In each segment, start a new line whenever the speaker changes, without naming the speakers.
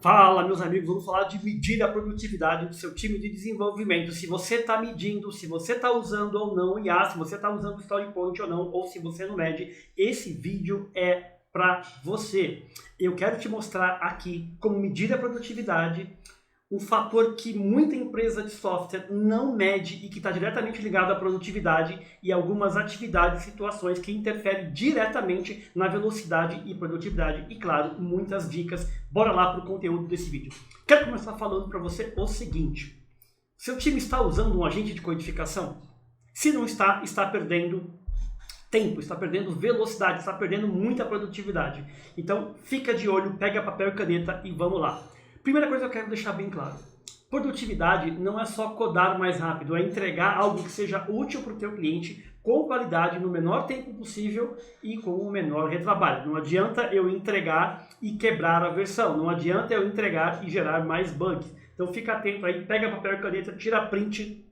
Fala, meus amigos, vamos falar de medir a produtividade do seu time de desenvolvimento. Se você está medindo, se você está usando ou não IA, se você está usando StoryPoint ou não, ou se você não mede, esse vídeo é para você. Eu quero te mostrar aqui como medir a produtividade, um fator que muita empresa de software não mede e que está diretamente ligado à produtividade e algumas atividades e situações que interferem diretamente na velocidade e produtividade. E claro, muitas dicas. Bora lá para o conteúdo desse vídeo. Quero começar falando para você o seguinte. Seu time está usando um agente de codificação? Se não está, está perdendo tempo, está perdendo velocidade, está perdendo muita produtividade. Então fica de olho, pega papel e caneta e vamos lá. Primeira coisa que eu quero deixar bem claro. Produtividade não é só codar mais rápido, é entregar algo que seja útil para o teu cliente, com qualidade, no menor tempo possível e com o menor retrabalho. Não adianta eu entregar e quebrar a versão, não adianta eu entregar e gerar mais bugs. Então fica atento aí, pega papel e caneta, tira print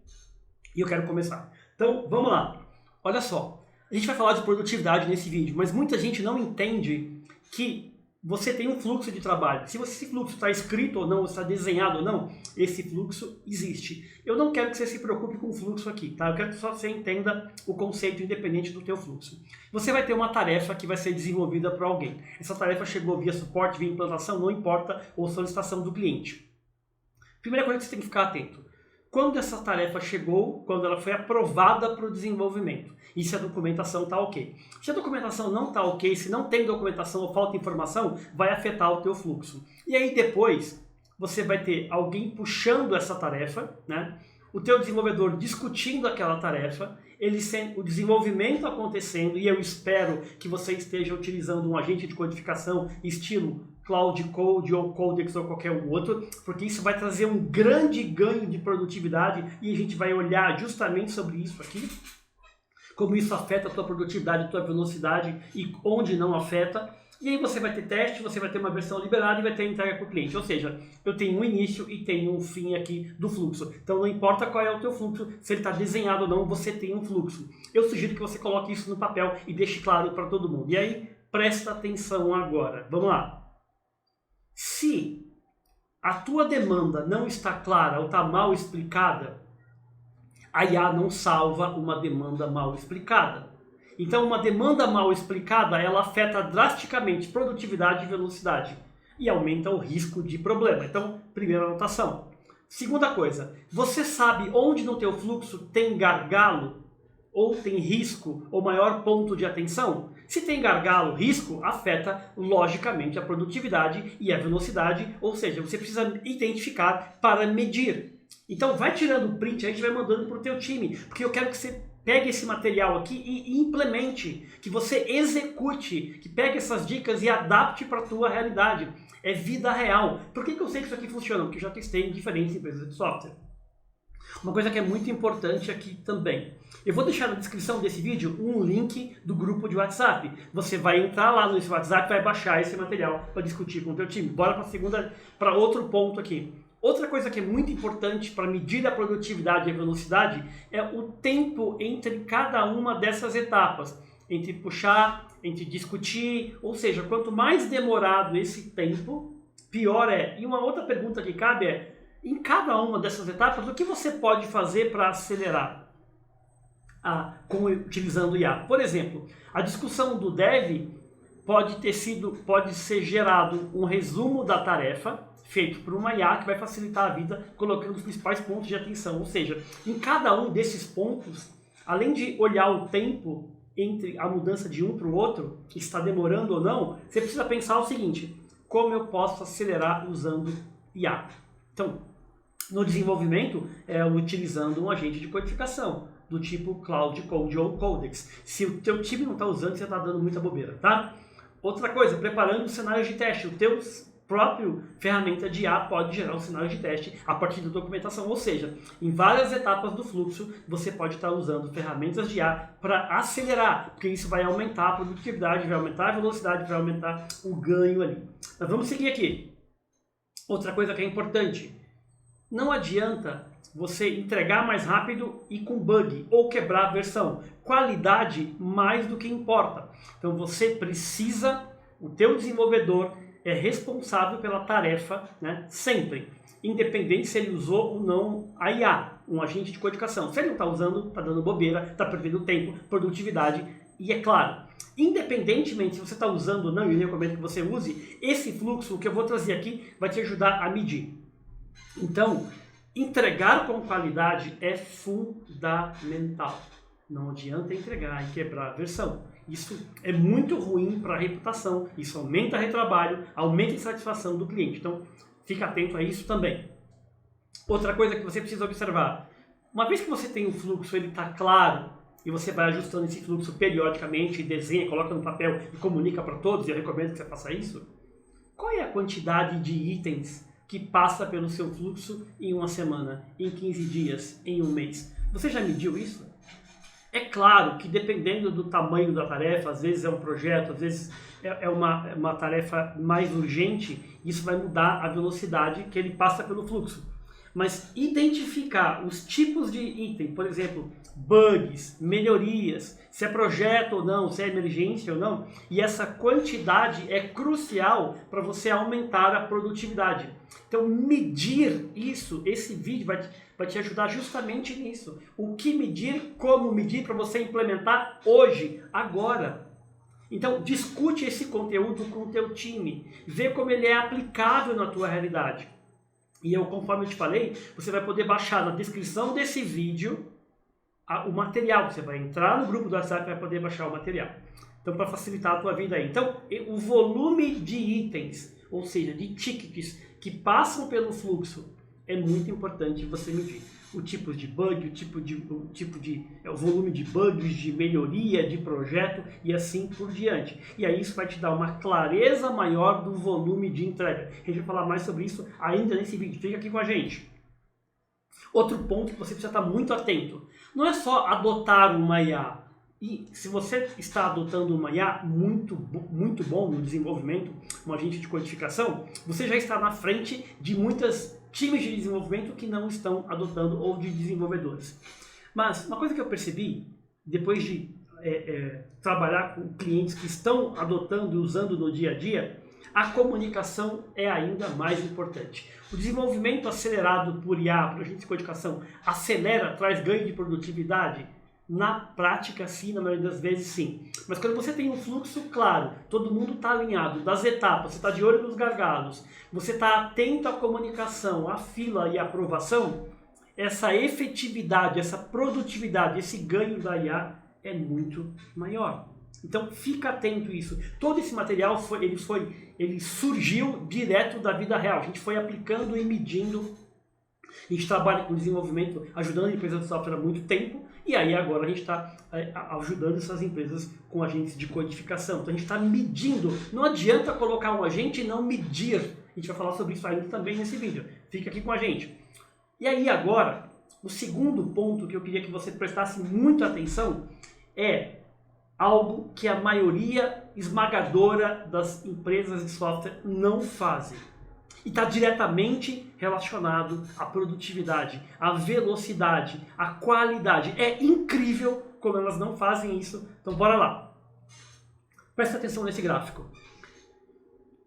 e eu quero começar. Então vamos lá. Olha só, a gente vai falar de produtividade nesse vídeo, mas muita gente não entende que você tem um fluxo de trabalho. Se esse fluxo está escrito ou não, está desenhado ou não, esse fluxo existe. Eu não quero que você se preocupe com o fluxo aqui, tá? Eu quero que só você entenda o conceito independente do teu fluxo. Você vai ter uma tarefa que vai ser desenvolvida por alguém. Essa tarefa chegou via suporte, via implantação, não importa, ou solicitação do cliente. Primeira coisa que você tem que ficar atento. Quando essa tarefa chegou, quando ela foi aprovada para o desenvolvimento, e se a documentação está ok. Se a documentação não está ok, se não tem documentação ou falta informação, vai afetar o teu fluxo. E aí depois, você vai ter alguém puxando essa tarefa, né? O teu desenvolvedor discutindo aquela tarefa, o desenvolvimento acontecendo, e eu espero que você esteja utilizando um agente de codificação estilo Cloud Code ou Codex ou qualquer outro, porque isso vai trazer um grande ganho de produtividade e a gente vai olhar justamente sobre isso aqui, como isso afeta a tua produtividade, a tua velocidade e onde não afeta. E aí você vai ter teste, você vai ter uma versão liberada e vai ter entrega para o cliente. Ou seja, eu tenho um início e tenho um fim aqui do fluxo. Então não importa qual é o teu fluxo, se ele está desenhado ou não, você tem um fluxo. Eu sugiro que você coloque isso no papel e deixe claro para todo mundo. E aí, presta atenção agora. Vamos lá. Se a tua demanda não está clara ou está mal explicada, a IA não salva uma demanda mal explicada. Então, uma demanda mal explicada, ela afeta drasticamente produtividade e velocidade e aumenta o risco de problema. Então, primeira anotação. Segunda coisa, você sabe onde no teu fluxo tem gargalo ou tem risco ou maior ponto de atenção? Se tem gargalo, risco, afeta logicamente a produtividade e a velocidade, ou seja, você precisa identificar para medir. Então vai tirando o print, a gente vai mandando para o teu time, porque eu quero que você pegue esse material aqui e implemente, que você execute, que pegue essas dicas e adapte para a tua realidade. É vida real. Por que eu sei que isso aqui funciona? Porque eu já testei em diferentes empresas de software. Uma coisa que é muito importante aqui também. Eu vou deixar na descrição desse vídeo um link do grupo de WhatsApp. Você vai entrar lá no WhatsApp e vai baixar esse material para discutir com o teu time. Bora para outro ponto aqui. Outra coisa que é muito importante para medir a produtividade e a velocidade é o tempo entre cada uma dessas etapas. Entre puxar, entre discutir, ou seja, quanto mais demorado esse tempo, pior é. E uma outra pergunta que cabe é, em cada uma dessas etapas, o que você pode fazer para acelerar utilizando IA? Por exemplo, a discussão do dev pode ser gerado um resumo da tarefa feito por uma IA que vai facilitar a vida colocando os principais pontos de atenção. Ou seja, em cada um desses pontos, além de olhar o tempo entre a mudança de um para o outro, que está demorando ou não, você precisa pensar o seguinte, como eu posso acelerar usando IA? Então, no desenvolvimento, utilizando um agente de codificação, do tipo Cloud Code ou Codex. Se o teu time não está usando, você está dando muita bobeira, tá? Outra coisa, preparando cenários de teste. O teu próprio ferramenta de IA pode gerar um cenário de teste a partir da documentação. Ou seja, em várias etapas do fluxo, você pode estar usando ferramentas de IA para acelerar, porque isso vai aumentar a produtividade, vai aumentar a velocidade, vai aumentar o ganho ali. Mas vamos seguir aqui. Outra coisa que é importante. Não adianta você entregar mais rápido e com bug, ou quebrar a versão. Qualidade mais do que importa. Então você precisa, o teu desenvolvedor, é responsável pela tarefa, né, sempre, independente se ele usou ou não a IA, um agente de codificação. Se ele não está usando, está dando bobeira, está perdendo tempo, produtividade. E é claro, independentemente se você está usando ou não, eu recomendo que você use, esse fluxo, o que eu vou trazer aqui, vai te ajudar a medir. Então, entregar com qualidade é fundamental. Não adianta entregar e quebrar a versão. Isso é muito ruim para a reputação, isso aumenta o retrabalho, aumenta a insatisfação do cliente. Então, fica atento a isso também. Outra coisa que você precisa observar, uma vez que você tem um fluxo, ele está claro, e você vai ajustando esse fluxo periodicamente, desenha, coloca no papel e comunica para todos, e eu recomendo que você faça isso, qual é a quantidade de itens que passa pelo seu fluxo em uma semana, em 15 dias, em um mês? Você já mediu isso? É claro que dependendo do tamanho da tarefa, às vezes é um projeto, às vezes é uma tarefa mais urgente, isso vai mudar a velocidade que ele passa pelo fluxo. Mas identificar os tipos de item, por exemplo, bugs, melhorias, se é projeto ou não, se é emergência ou não, e essa quantidade é crucial para você aumentar a produtividade. Então, medir isso, esse vídeo vai te ajudar justamente nisso. O que medir, como medir para você implementar hoje, agora. Então, discute esse conteúdo com o teu time, vê como ele é aplicável na tua realidade. E eu, conforme eu te falei, você vai poder baixar na descrição desse vídeo o material. Você vai entrar no grupo do WhatsApp e vai poder baixar o material. Então, para facilitar a tua vida aí. Então, o volume de itens, ou seja, de tickets que passam pelo fluxo, é muito importante você medir. O tipo de bug, o volume de bugs, de melhoria, de projeto e assim por diante. E aí isso vai te dar uma clareza maior do volume de entrega. A gente vai falar mais sobre isso ainda nesse vídeo. Fica aqui com a gente. Outro ponto que você precisa estar muito atento. Não é só adotar uma IA. E se você está adotando uma IA muito bom no desenvolvimento, um agente de codificação, você já está na frente de muitas times de desenvolvimento que não estão adotando, ou de desenvolvedores. Mas uma coisa que eu percebi, depois de trabalhar com clientes que estão adotando e usando no dia a dia, a comunicação é ainda mais importante. O desenvolvimento acelerado por IA, por agente de codificação, acelera, traz ganho de produtividade? Na prática, sim, na maioria das vezes, sim. Mas quando você tem um fluxo claro, todo mundo está alinhado, das etapas, você está de olho nos gargalos, você está atento à comunicação, à fila e à aprovação, essa efetividade, essa produtividade, esse ganho da IA é muito maior. Então, fica atento a isso. Todo esse material ele surgiu direto da vida real. A gente foi aplicando e medindo. A gente trabalha com desenvolvimento, ajudando empresas de software há muito tempo, e aí agora a gente está ajudando essas empresas com agentes de codificação. Então a gente está medindo. Não adianta colocar um agente e não medir. A gente vai falar sobre isso ainda também nesse vídeo. Fica aqui com a gente. E aí agora, o segundo ponto que eu queria que você prestasse muita atenção é algo que a maioria esmagadora das empresas de software não fazem. E está diretamente relacionado à produtividade, à velocidade, à qualidade. É incrível como elas não fazem isso. Então bora lá. Presta atenção nesse gráfico.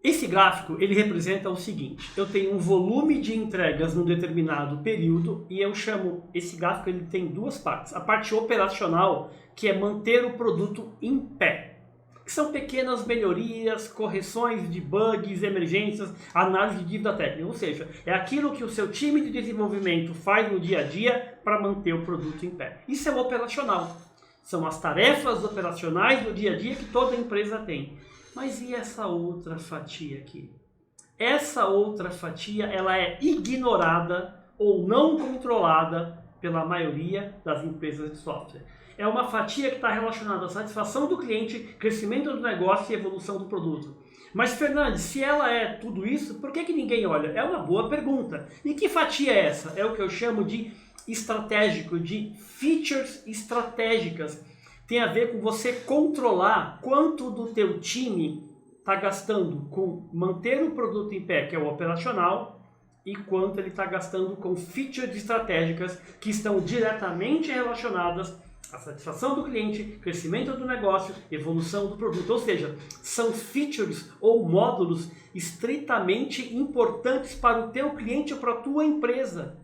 Esse gráfico ele representa o seguinte: eu tenho um volume de entregas num determinado período e eu chamo esse gráfico, ele tem duas partes. A parte operacional, que é manter o produto em pé. Que são pequenas melhorias, correções de bugs, emergências, análise de dívida técnica. Ou seja, é aquilo que o seu time de desenvolvimento faz no dia a dia para manter o produto em pé. Isso é o operacional. São as tarefas operacionais do dia a dia que toda empresa tem. Mas e essa outra fatia aqui? Essa outra fatia ela é ignorada ou não controlada pela maioria das empresas de software. É uma fatia que está relacionada à satisfação do cliente, crescimento do negócio e evolução do produto. Mas, Fernandes, se ela é tudo isso, por que ninguém olha? É uma boa pergunta. E que fatia é essa? É o que eu chamo de estratégico, de features estratégicas. Tem a ver com você controlar quanto do teu time está gastando com manter o produto em pé, que é o operacional, e quanto ele está gastando com features estratégicas que estão diretamente relacionadas a satisfação do cliente, crescimento do negócio, evolução do produto. Ou seja, são features ou módulos estritamente importantes para o teu cliente ou para a tua empresa.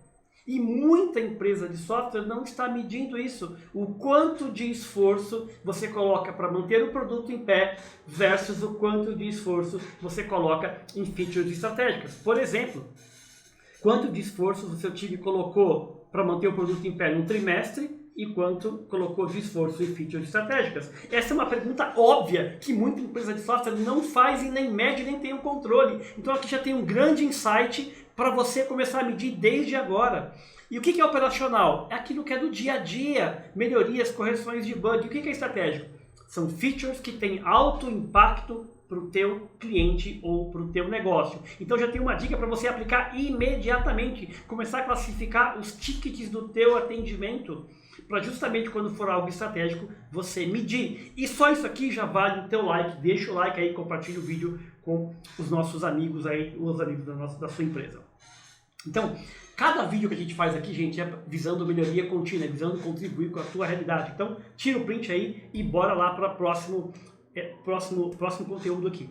E muita empresa de software não está medindo isso. O quanto de esforço você coloca para manter o produto em pé versus o quanto de esforço você coloca em features estratégicas. Por exemplo, quanto de esforço o seu time colocou para manter o produto em pé no trimestre e quanto colocou de esforço em features estratégicas? Essa é uma pergunta óbvia que muita empresa de software não faz e nem mede, nem tem o controle. Então aqui já tem um grande insight para você começar a medir desde agora. E o que é operacional? É aquilo que é do dia a dia, melhorias, correções de bug. O que é estratégico? São features que têm alto impacto para o teu cliente ou para o teu negócio. Então já tem uma dica para você aplicar imediatamente, começar a classificar os tickets do teu atendimento, para justamente quando for algo estratégico, você medir. E só isso aqui já vale o teu like. Deixa o like aí, compartilha o vídeo com os nossos amigos aí, os amigos da sua empresa. Então, cada vídeo que a gente faz aqui, gente, é visando melhoria contínua, é visando contribuir com a tua realidade. Então, tira o print aí e bora lá para o próximo conteúdo aqui.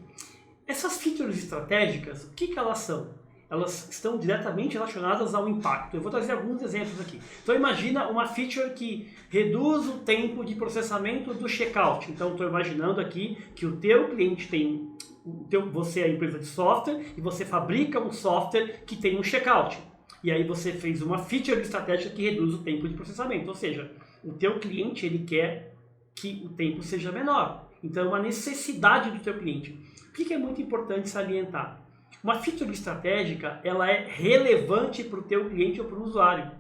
Essas features estratégicas, o que elas são? Elas estão diretamente relacionadas ao impacto. Eu vou trazer alguns exemplos aqui. Então imagina uma feature que reduz o tempo de processamento do checkout. Então estou imaginando aqui que o teu cliente tem, você é a empresa de software e você fabrica um software que tem um checkout. E aí você fez uma feature estratégica que reduz o tempo de processamento. Ou seja, o teu cliente ele quer que o tempo seja menor. Então é uma necessidade do teu cliente. O que é muito importante salientar? Uma feature estratégica, ela é relevante para o teu cliente ou para o usuário.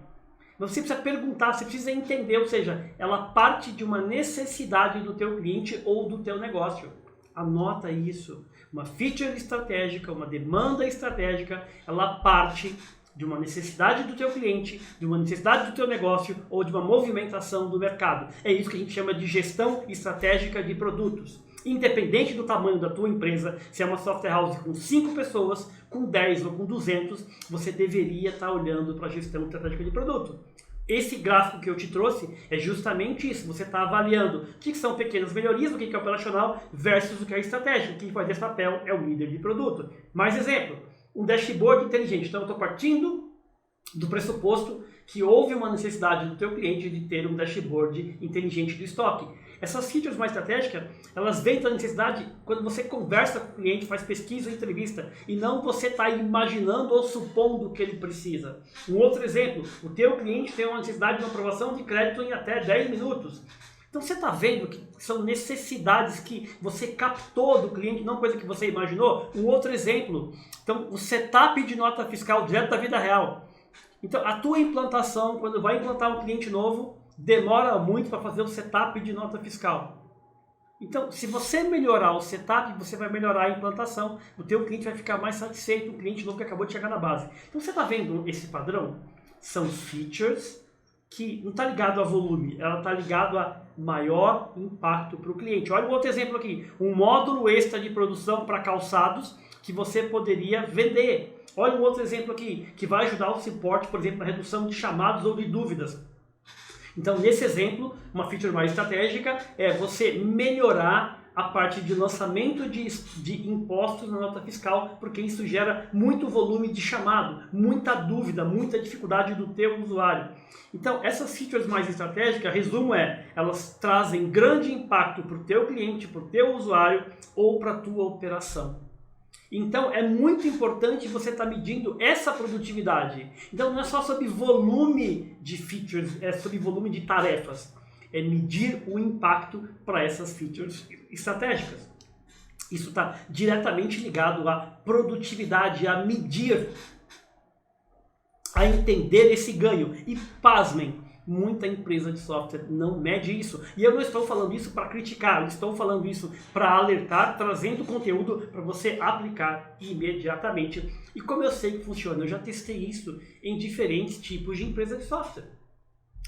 Mas você precisa perguntar, você precisa entender, ou seja, ela parte de uma necessidade do teu cliente ou do teu negócio. Anota isso. Uma feature estratégica, uma demanda estratégica, ela parte de uma necessidade do teu cliente, de uma necessidade do teu negócio ou de uma movimentação do mercado. É isso que a gente chama de gestão estratégica de produtos. Independente do tamanho da tua empresa, se é uma software house com 5 pessoas, com 10 ou com 200, você deveria estar olhando para a gestão estratégica de produto. Esse gráfico que eu te trouxe é justamente isso. Você está avaliando o que são pequenas melhorias, o que é operacional versus o que é estratégico. Quem faz esse papel é o líder de produto. Mais exemplo, um dashboard inteligente. Então eu estou partindo do pressuposto que houve uma necessidade do teu cliente de ter um dashboard inteligente do estoque. Essas features mais estratégicas, elas vêm da necessidade quando você conversa com o cliente, faz pesquisa ou entrevista, e não você está imaginando ou supondo que ele precisa. Um outro exemplo, o teu cliente tem uma necessidade de uma aprovação de crédito em até 10 minutos. Então você está vendo que são necessidades que você captou do cliente, não coisa que você imaginou. Um outro exemplo, então o setup de nota fiscal direto da vida real. Então a tua implantação, quando vai implantar um cliente novo, demora muito para fazer o setup de nota fiscal. Então, se você melhorar o setup, você vai melhorar a implantação. O teu cliente vai ficar mais satisfeito, um cliente novo que acabou de chegar na base. Então, você está vendo esse padrão? São features que não está ligado a volume, ela está ligado a maior impacto para o cliente. Olha um outro exemplo aqui, um módulo extra de produção para calçados que você poderia vender. Olha um outro exemplo aqui, que vai ajudar o suporte, por exemplo, na redução de chamados ou de dúvidas. Então, nesse exemplo, uma feature mais estratégica é você melhorar a parte de lançamento de impostos na nota fiscal, porque isso gera muito volume de chamado, muita dúvida, muita dificuldade do teu usuário. Então, essas features mais estratégicas, resumo elas trazem grande impacto para o teu cliente, para o teu usuário ou para a tua operação. Então é muito importante você estar medindo essa produtividade. Então não é só sobre volume de features, é sobre volume de tarefas. É medir o impacto para essas features estratégicas. Isso está diretamente ligado à produtividade, a medir, a entender esse ganho. E pasmem, muita empresa de software não mede isso. E eu não estou falando isso para criticar, eu estou falando isso para alertar, trazendo conteúdo para você aplicar imediatamente. E como eu sei que funciona, eu já testei isso em diferentes tipos de empresa de software.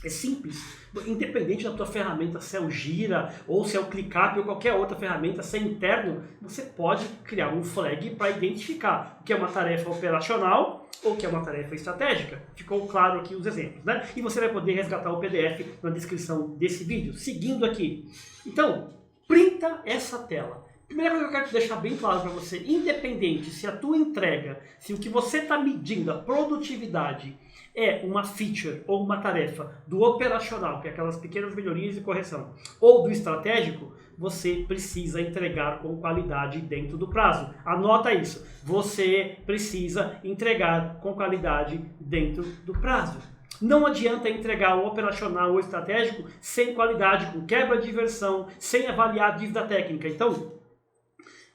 É simples, independente da tua ferramenta, se é o Gira ou se é o ClickUp ou qualquer outra ferramenta, se é interno, você pode criar um flag para identificar o que é uma tarefa operacional ou o que é uma tarefa estratégica. Ficou claro aqui os exemplos, né? E você vai poder resgatar o PDF na descrição desse vídeo. Seguindo aqui. Então, printa essa tela. Primeira coisa que eu quero te deixar bem claro para você, independente se a tua entrega, se o que você está medindo, a produtividade, é uma feature ou uma tarefa do operacional, que é aquelas pequenas melhorias e correção, ou do estratégico, você precisa entregar com qualidade dentro do prazo. Anota isso. Você precisa entregar com qualidade dentro do prazo. Não adianta entregar o operacional ou estratégico sem qualidade, com quebra de versão, sem avaliar a dívida técnica. Então,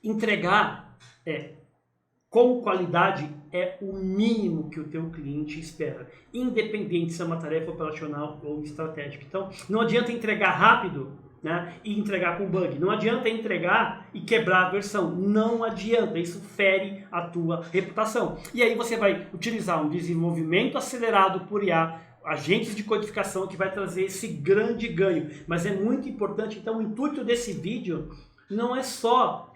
entregar com qualidade é o mínimo que o teu cliente espera, independente se é uma tarefa operacional ou estratégica. Então, não adianta entregar rápido, né, e entregar com bug. Não adianta entregar e quebrar a versão. Não adianta. Isso fere a tua reputação. E aí você vai utilizar um desenvolvimento acelerado por IA, agentes de codificação, que vai trazer esse grande ganho. Mas é muito importante, então, o intuito desse vídeo não é só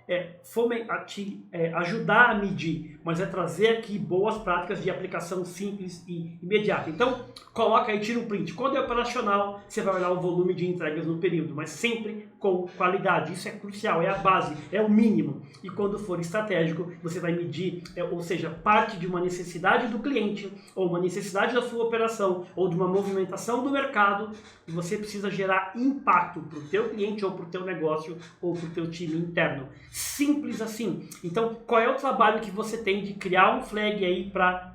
ajudar a medir, mas é trazer aqui boas práticas de aplicação simples e imediata. Então, coloca aí, tira um print. Quando é operacional, você vai olhar o volume de entregas no período, mas sempre com qualidade. Isso é crucial, é a base, é o mínimo. E quando for estratégico, você vai medir, ou seja, parte de uma necessidade do cliente, ou uma necessidade da sua operação, ou de uma movimentação do mercado, e você precisa gerar impacto para o teu cliente, ou para o teu negócio, ou para o teu time interno. Simples assim. Então, qual é o trabalho que você tem de criar um flag aí para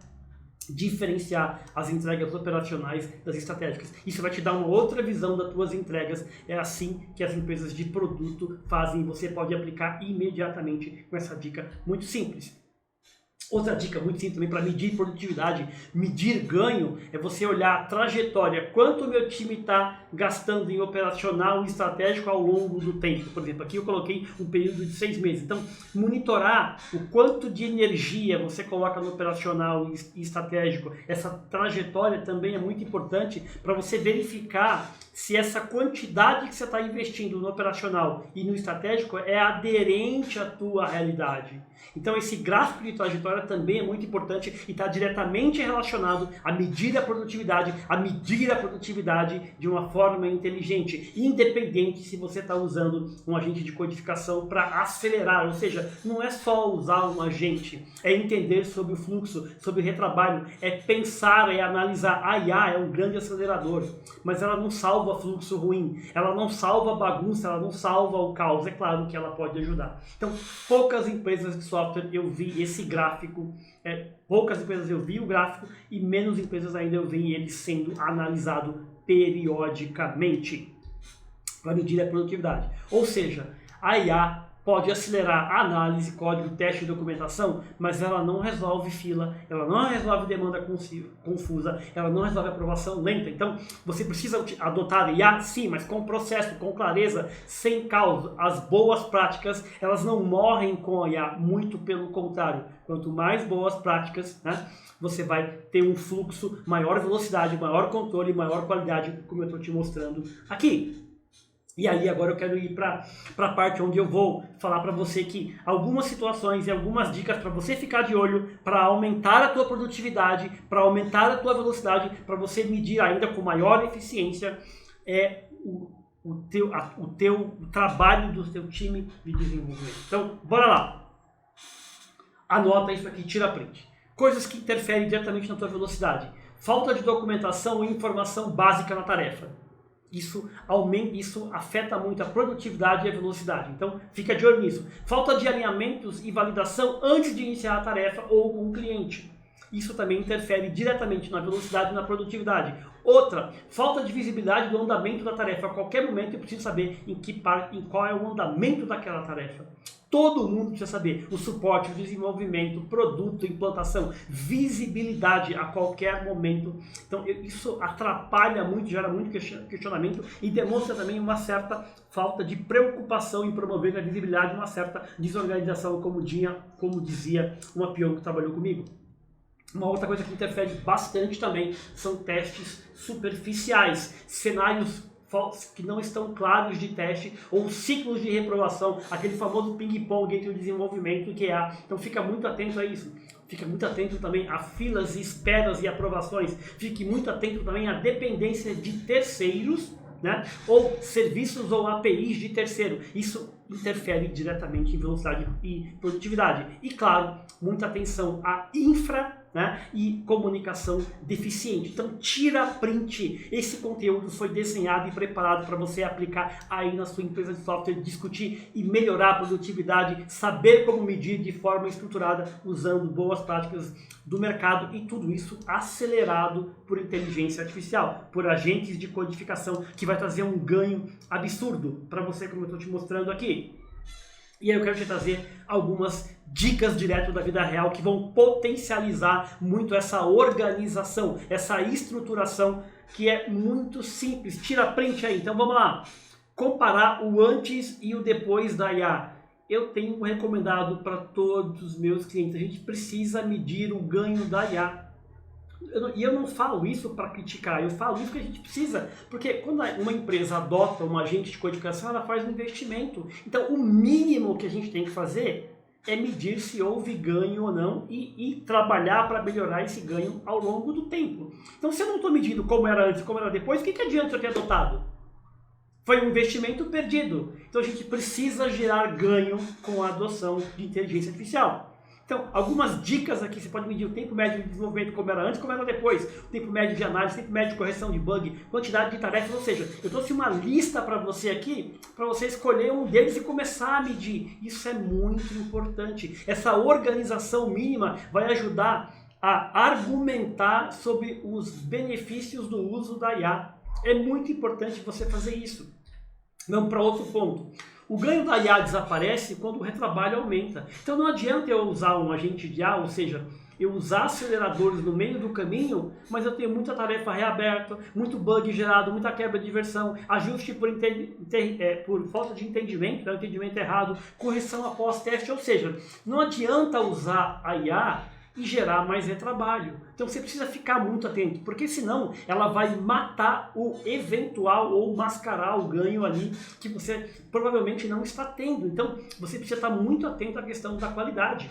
diferenciar as entregas operacionais das estratégicas? Isso vai te dar uma outra visão das tuas entregas. É assim que as empresas de produto fazem. Você pode aplicar imediatamente com essa dica muito simples. Outra dica muito simples também para medir produtividade, medir ganho, é você olhar a trajetória, quanto o meu time está gastando em operacional e estratégico ao longo do tempo. Por exemplo, aqui eu coloquei um período de 6 meses. Então, monitorar o quanto de energia você coloca no operacional e estratégico, essa trajetória também é muito importante para você verificar se essa quantidade que você está investindo no operacional e no estratégico é aderente à tua realidade. Então esse gráfico de trajetória também é muito importante e está diretamente relacionado a medir a produtividade de uma forma inteligente, independente se você está usando um agente de codificação para acelerar, ou seja, não é só usar um agente, é entender sobre o fluxo, sobre o retrabalho, é pensar, é analisar. A IA é um grande acelerador, mas ela não salva fluxo ruim, ela não salva bagunça, ela não salva o caos. É claro que ela pode ajudar. Então, poucas empresas de software eu vi esse gráfico, poucas empresas eu vi o gráfico e menos empresas ainda eu vi ele sendo analisado periodicamente para medir a produtividade. Ou seja, a IA pode acelerar a análise, código, teste e documentação, mas ela não resolve fila, ela não resolve demanda confusa, ela não resolve aprovação lenta. Então, você precisa adotar a IA, sim, mas com processo, com clareza, sem caos. As boas práticas, elas não morrem com a IA, muito pelo contrário. Quanto mais boas práticas, né, você vai ter um fluxo, maior velocidade, maior controle, maior qualidade, como eu estou te mostrando aqui. E aí agora eu quero ir para a parte onde eu vou falar para você que algumas situações e algumas dicas para você ficar de olho, para aumentar a tua produtividade, para aumentar a tua velocidade, para você medir ainda com maior eficiência o trabalho do teu time de desenvolvimento. Então, bora lá. Anota isso aqui, tira print. Coisas que interferem diretamente na tua velocidade. Falta de documentação e informação básica na tarefa. Isso afeta muito a produtividade e a velocidade. Então, fica de olho nisso. Falta de alinhamentos e validação antes de iniciar a tarefa ou com o cliente. Isso também interfere diretamente na velocidade e na produtividade. Outra, falta de visibilidade do andamento da tarefa. A qualquer momento eu preciso saber em qual é o andamento daquela tarefa. Todo mundo precisa saber o suporte, o desenvolvimento, produto, implantação, visibilidade a qualquer momento. Então isso atrapalha muito, gera muito questionamento e demonstra também uma certa falta de preocupação em promover a visibilidade, uma certa desorganização, como dizia uma peão que trabalhou comigo. Uma outra coisa que interfere bastante também são testes superficiais, cenários que não estão claros de teste ou ciclos de reprovação, aquele famoso ping-pong entre o desenvolvimento e QA. Então fica muito atento a isso. Fica muito atento também a filas, esperas e aprovações. Fique muito atento também à dependência de terceiros, né? Ou serviços ou APIs de terceiro. Isso interfere diretamente em velocidade e produtividade. E claro, muita atenção à infra, né, e comunicação deficiente. Então tira print. Esse conteúdo foi desenhado e preparado para você aplicar aí na sua empresa de software, discutir e melhorar a produtividade, saber como medir de forma estruturada, usando boas práticas do mercado, e tudo isso acelerado por inteligência artificial, por agentes de codificação, que vai trazer um ganho absurdo para você, como eu estou te mostrando aqui. E aí eu quero te trazer algumas dicas direto da vida real que vão potencializar muito essa organização, essa estruturação, que é muito simples. Tira print aí. Então vamos lá. Comparar o antes e o depois da IA. Eu tenho recomendado para todos os meus clientes. A gente precisa medir o ganho da IA. E eu não falo isso para criticar, eu falo isso porque a gente precisa, porque quando uma empresa adota um agente de codificação, ela faz um investimento. Então o mínimo que a gente tem que fazer é medir se houve ganho ou não e trabalhar para melhorar esse ganho ao longo do tempo. Então se eu não estou medindo como era antes e como era depois, o que adianta eu ter adotado? Foi um investimento perdido. Então a gente precisa gerar ganho com a adoção de inteligência artificial. Então, algumas dicas aqui: você pode medir o tempo médio de desenvolvimento como era antes, como era depois, o tempo médio de análise, o tempo médio de correção de bug, quantidade de tarefas, ou seja, eu trouxe uma lista para você aqui, para você escolher um deles e começar a medir. Isso é muito importante. Essa organização mínima vai ajudar a argumentar sobre os benefícios do uso da IA. É muito importante você fazer isso. Vamos para outro ponto. O ganho da IA desaparece quando o retrabalho aumenta. Então não adianta eu usar um agente de IA, ou seja, eu usar aceleradores no meio do caminho, mas eu tenho muita tarefa reaberta, muito bug gerado, muita quebra de versão, ajuste por falta de entendimento, entendimento errado, correção após teste. Ou seja, não adianta usar a IA e gerar mais retrabalho. Então você precisa ficar muito atento, porque senão ela vai matar o eventual ou mascarar o ganho ali que você provavelmente não está tendo. Então você precisa estar muito atento à questão da qualidade.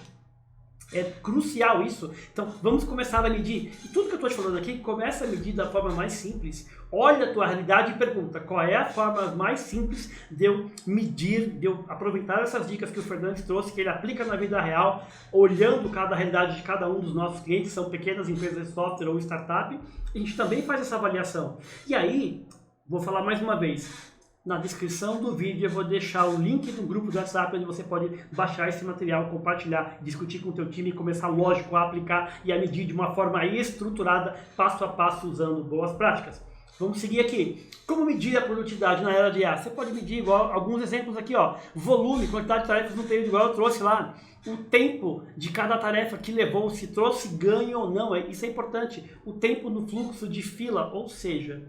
É crucial isso. Então vamos começar a medir. E tudo que eu estou te falando aqui, começa a medir da forma mais simples. Olha a tua realidade e pergunta: qual é a forma mais simples de eu medir, de eu aproveitar essas dicas que o Fernandes trouxe, que ele aplica na vida real, olhando cada realidade de cada um dos nossos clientes, são pequenas empresas de software ou startup. A gente também faz essa avaliação. E aí, vou falar mais uma vez. Na descrição do vídeo eu vou deixar o link do grupo do WhatsApp, onde você pode baixar esse material, compartilhar, discutir com o teu time e começar, lógico, a aplicar e a medir de uma forma estruturada, passo a passo, usando boas práticas. Vamos seguir aqui. Como medir a produtividade na era de IA? Você pode medir igual alguns exemplos aqui, ó. Volume, quantidade de tarefas no período, igual eu trouxe lá. O tempo de cada tarefa que levou, se trouxe ganho ou não. Isso é importante. O tempo no fluxo de fila, ou seja,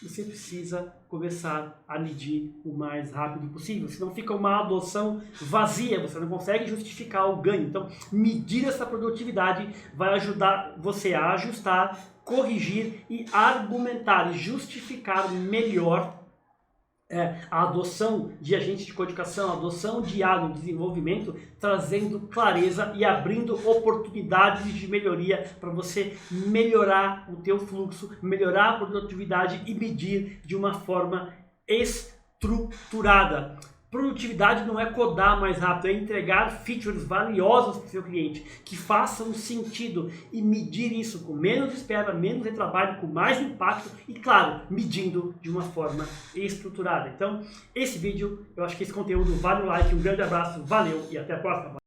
você precisa começar a medir o mais rápido possível, senão fica uma adoção vazia, você não consegue justificar o ganho. Então, medir essa produtividade vai ajudar você a ajustar, corrigir e argumentar, justificar melhor a adoção de agentes de codificação, a adoção de IA no desenvolvimento, trazendo clareza e abrindo oportunidades de melhoria para você melhorar o teu fluxo, melhorar a produtividade e medir de uma forma estruturada. Produtividade não é codar mais rápido, é entregar features valiosas para o seu cliente, que façam sentido, e medir isso com menos espera, menos retrabalho, com mais impacto e, claro, medindo de uma forma estruturada. Então, esse vídeo, eu acho que esse conteúdo vale o like, um grande abraço, valeu e até a próxima!